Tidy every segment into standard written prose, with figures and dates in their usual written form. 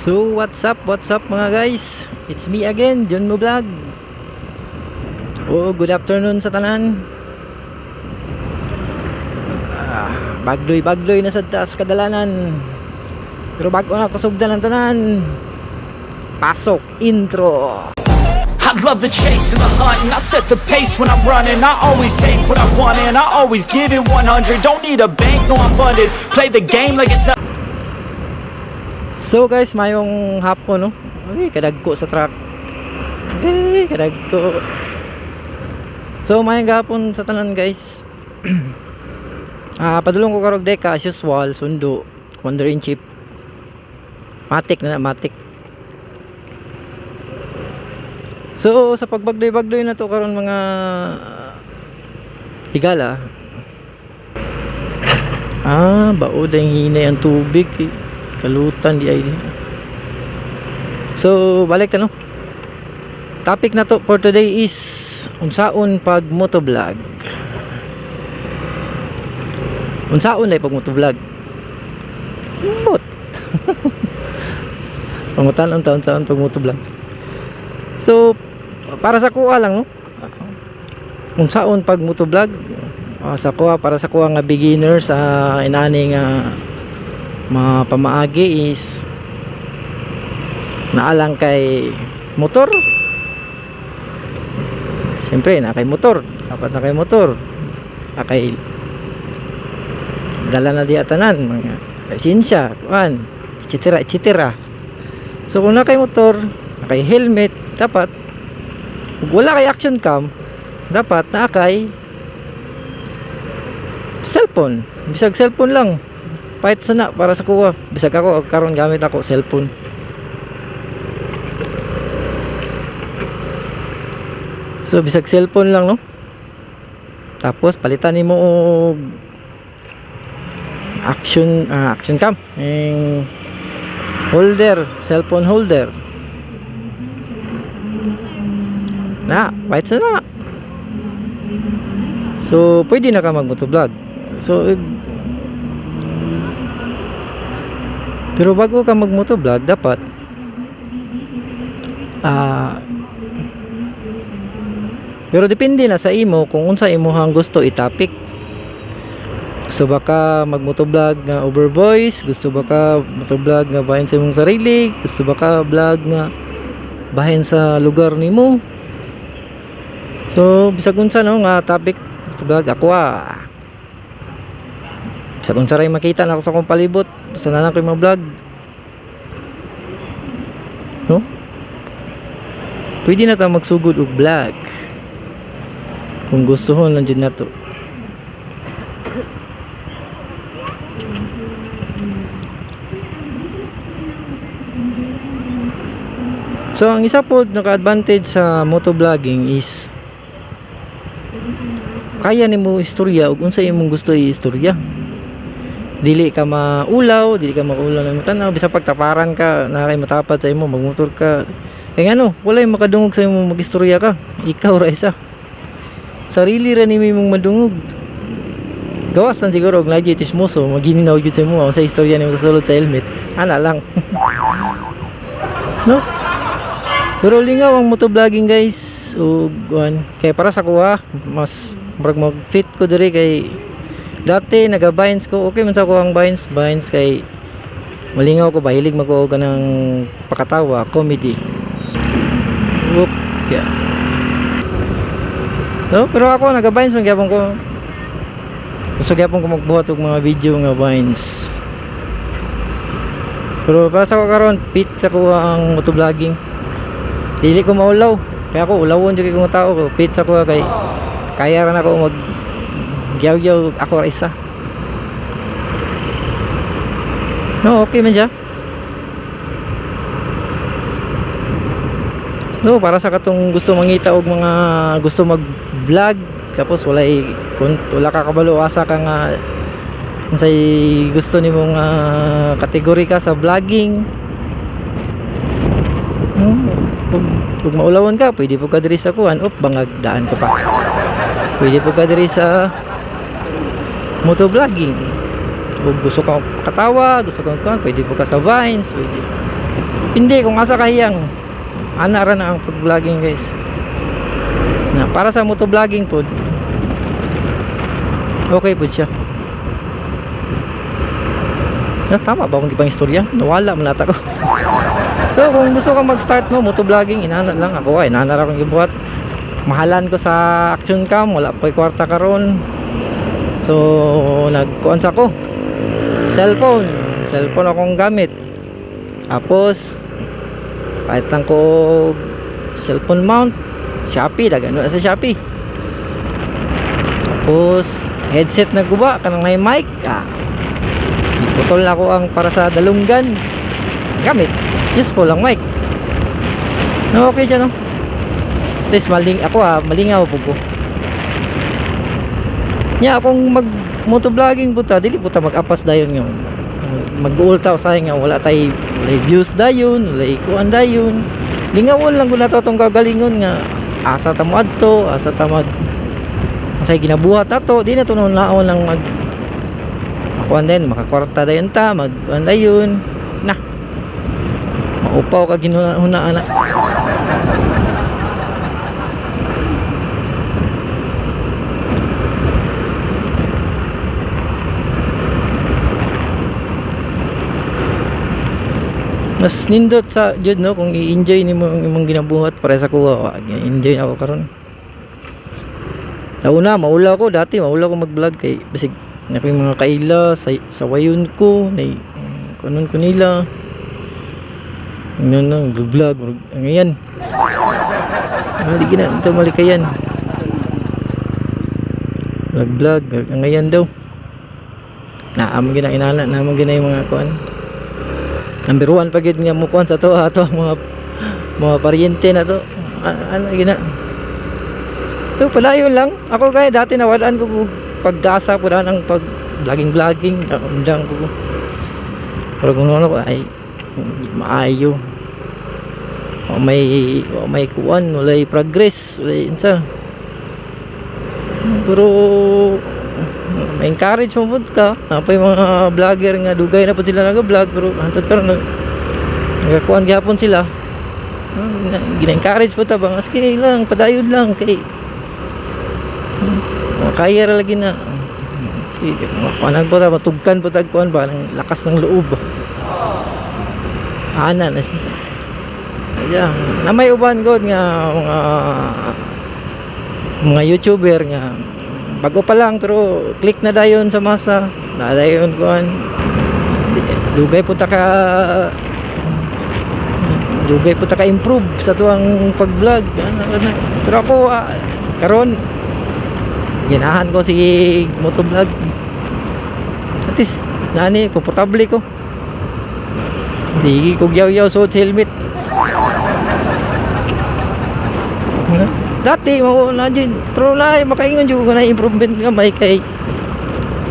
So what's up mga guys, it's me again, John Mo Vlog. Good afternoon sa tanan. Bagloy na sa taas kadalanan. Pero bago na kusugdan ang tanan, pasok intro. I love the chase and the hunt, and I set the pace when I'm running. I always take what I want and I always give it 100. Don't need a bank, no I'm funded. Play the game like it's not. So guys, mayong hapon no. Ay, kadagko sa truck. Ay, kadagko. So mayong hapon sa tanan guys. Padulong ko karog deka as usual, sundo, Commander in Chief. Matik. So sa pagbagdoy na to karon mga higala. Baod ang hinay ang tubig. Kalutan di ay. So balik ta no. Topic na to for today is unsaon pag motovlog. Unsaon lay pag motovlog? Bot. Pangutan unta unsaon pag motovlog. So para sa kuha lang no. Unsaon pag motovlog? Sa kuha para sa kuha nga beginner sa inani nga pamaagi is naalang kay motor. Siyempre na kay motor, dapat na kay motor, kay dala na di atanan mga lisensya kuan etc. So kung na kay motor, na kay helmet, dapat kung wala kay action cam, dapat na kay cellphone. Bisag cellphone lang pahit sana para sa kuha. Bisag ako karon gamit ako cellphone. So bisag cellphone lang no. Tapos palitan nimo og action cam, holder, cellphone holder. Pahit sana. So pwede na ka mag-motovlog. So pero bago ka mag-motovlog, dapat pero depende na sa imo kung unsa imong gusto i-topic. Gusto ba ka mag-motovlog nga over voice? Gusto ba ka motovlog nga bahin sa imong sarili? Gusto ba ka vlog nga bahin sa lugar nimo? So bisag unsa no nga topic motovlog ako bisag unsa ray makita na ako sa akong palibot, basta na lang ko mag-vlog no? Pwede na ta magsugod og vlog kung gustuhon lang dyan na to. So ang isa po naka-advantage sa motovlogging is kaya nimo istorya ug unsa imong gusto i-istorya. Dili ka maulaw na tanaw bisa pagtaparan ka na kay matapad sa imo magmotor ka. Kay ano, walay makadungog sa imo magistorya ka. Ikaw ra isa. Sarili ra nimo imong madungog. Gawas lang siguro og lagi tismoso, maginaw gyud sa imo sa istorya nimo sa sulod sa helmet. Ana lang. No? Pero lingaw ang motovlogging guys. Kaya para sa kuha, mas mag-fit ko diri kay dati naga-binds ko. Okay man sa ko ang binds kay malingaw ko ba, hilig mag-o ka ng pakatawa, comedy. Yeah. So, pero ako naga-binds man gyapon ko. Gusto gyapon ko magbuhat og mga video nga binds. Pero para sa ko karon, fit ako ang motovlogging. Dili ko maulaw. Kaya ako ulawon jud kay kong tao ko. Fit ako kay kaya ra na ako mag gyaw ako ra isa. No, okay man siya. No, para sa katong gusto mangita og mga gusto mag-vlog tapos wala ka kabalo asa ka nga unsay gusto nimong kategori ka sa vlogging. Kung maulawon ka, pwede po ka diri sa kuan, bangag daan ka pa. Pwede po ka diri sa motovlogging. Kung gusto kang katawa, gusto kang kuan, pwede po ka sa Vines, pwede. Hindi kung asa kahiyang ana ra na ang pag-vlogging guys. Na para sa moto vlogging pod. Okay pod siya. Tama ba akong gipang istorya? Nawala man nata ko. So kung gusto kang mag-start mo moto vlogging, inana lang ako ay inana ra akong gibuhat. Mahalan ko sa action cam, wala pa kwarta karon. So nagkuan sa ko. Cellphone akong gamit. Tapos kahit lang ko cellphone mount, Shopee, dagan na sa Shopee. Tapos headset na guba kanang may mic. Putol na ko ang para sa dalunggan gamit. Useful lang mic. No, okay siya no. At least malingaw po ko. Nya akong mag motovlogging buta, dili buta mag-apas dayon nga. Mag-ulta sayang nga wala tay views dayon, wala ikuan dayon. Lingawon lang gud nato tong kagalingon nga asa ta mo adto, asa ta mag say ginabuhat ato, di na to naon lang mag kuan din makakwarta dayon ta mag kuan dayon na maupaw ka ginuna-una ana. Mas nindot sa jud no kung i-enjoy nimo ang imong ginabuhat para sa kuha. Enjoy ako karon. Sa una maula ko dati ko mag-vlog kay basig na ko yung mga kaila sa wayon ko na kanon ko nila nang vlog ngayon hindi gina ito malikayan vlog ngayon daw naam gina inana naman gina yung mga kuan number 1 pagid nga mo kuan sa to ato mga paryente na to ano gina so palayon lang ako kaya dati nawalaan ko pag-asa po na ng pag-vlogging diyan ko pero kung ano ko ay maayo may kuan walay progress walay insa pero may encourage mo po ka apa yung mga vlogger nga dugay na po sila nag-vlog pero hantod pero nagkuhan gihapon sila gina-encourage po ta bang aski lang padayon lang kay kaya ra lagi na sige makuanan po ta matugkan po tagkuan ba ng lakas ng loob ana na siya yeah. Na may uban god nga mga YouTuber nga bago pa lang pero click na dayon sa masa na dayon kuan dugay po ta ka improve sa tuang pag-vlog pero ako karon ginahan ko si motovlog at least nani komportable ko hindi ko yaw suot sa helmet dati na dyan pero makaingon dyan ko na improvement nga may kay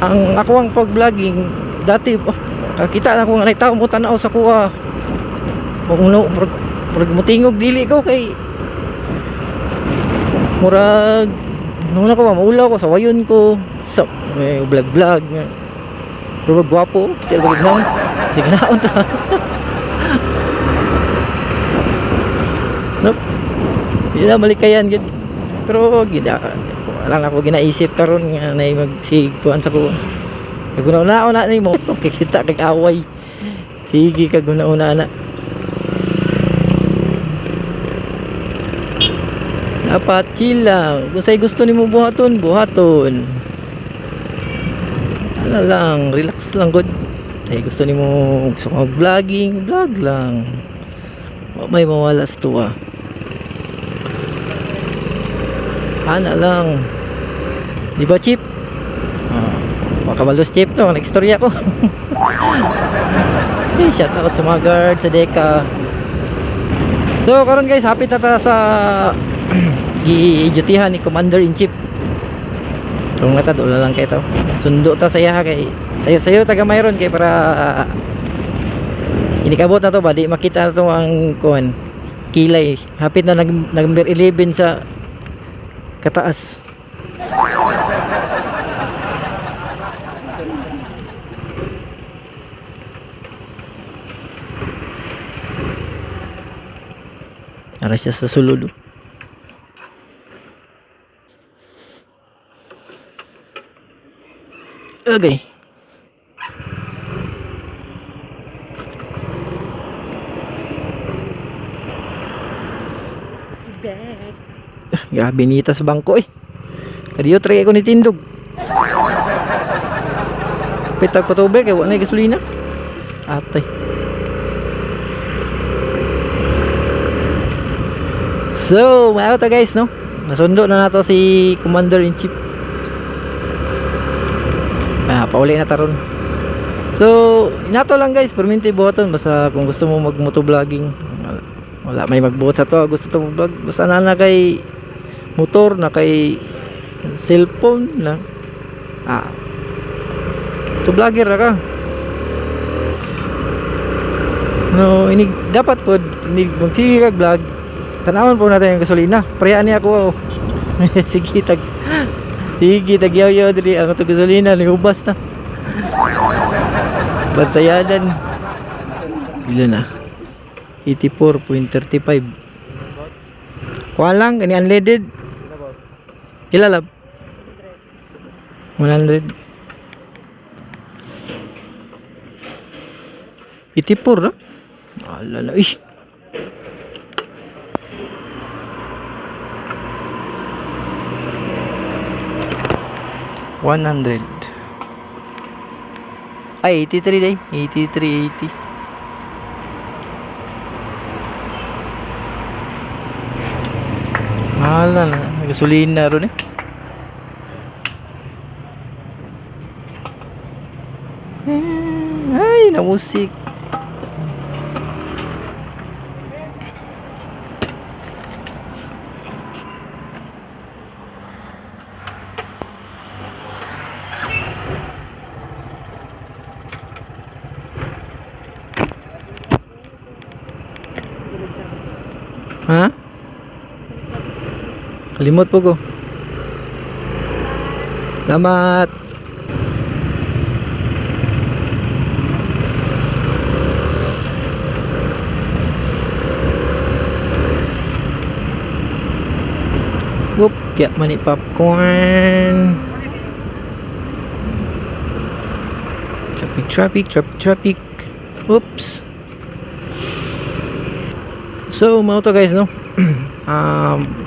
ang ako ang pag-vlogging dati kakita na ko nga naitaw mo tanaw sa kuha mutingog dili ko kay murag nung na ko maulaw ko sa wayon ko so may vlog nga pero gwapo still bagay nang sige na unta nope hindi na malikayan gid pero gida lang ako ginaisip karon nga nay magsiguan sa ko kaguna-una ni mo kikita kag away sige kaguna-una na dapat chill lang kung sa'y gusto ni mo buhaton ano lang relax lang good sa'y gusto ni mo gusto ka vlogging vlog lang may mawala sa tuwa ana lang di ba chip makabalos chip to nag-istorya ko hey, shout out sa mga guard sa Deka so karon guys happy tata sa gi-dutyhan ni Commander-in-Chief kung natadula lang kayo to sundo ta saya kay sayo taga mayroon kay para inikabot na to ba di makita na to ang kuhan kilay hapit na number 11 sa kataas Para siya sa sulod. Okay. Grabe nita sa bangko eh. Kadiyo try ako ni tindog. Pitag patubig kay wala na gasolina. Atay. So, mga to guys, no? Nasundo na nato si Commander-in-Chief. Pauli na taron. So, inato lang guys, perminti buhaton basta kung gusto mo mag-motovlogging. Wala may magbuhat sa to, gusto to mag-vlog. Basta na kay motor, na kay cellphone na. To vlogger ra ka. No, ini dapat po ini magsige kag vlog. Tanawan po natin yung gasolina. Parehas niya ako. Sige tag yaw diri ang to gasolina ni ubas na. Bantayadan. Bila na? 84.35. Kuha lang, kani unleaded. Ilalab. 100. 84 na? Alala, ish. $100. Ay, 83 day. 83.80. Mahala na. Gasolina ron eh. Ay, na musik. Ha? Kalimot po ko. Salamat. Whoop, kaya mani popcorn. Traffic. Oops. So, mga to guys, no?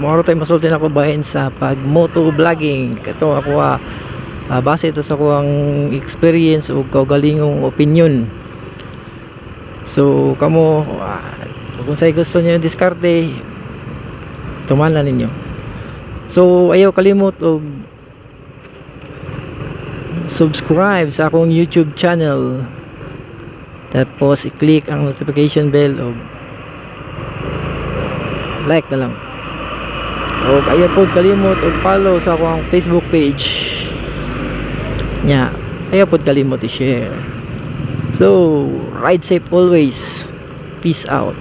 Moro tayo masulti na ako bahin sa pag moto vlogging. Ito ako base ito sa akong experience o kaugalingong opinion. So kamo kung say gusto niyo yung diskarte, tumanan ninyo. So ayaw kalimot og subscribe sa akong YouTube channel, tapos i-click ang notification bell o like na lang. O kaya po kalimot og follow sa akong Facebook page nya. Kaya po kalimot i-share. So ride safe always. Peace out.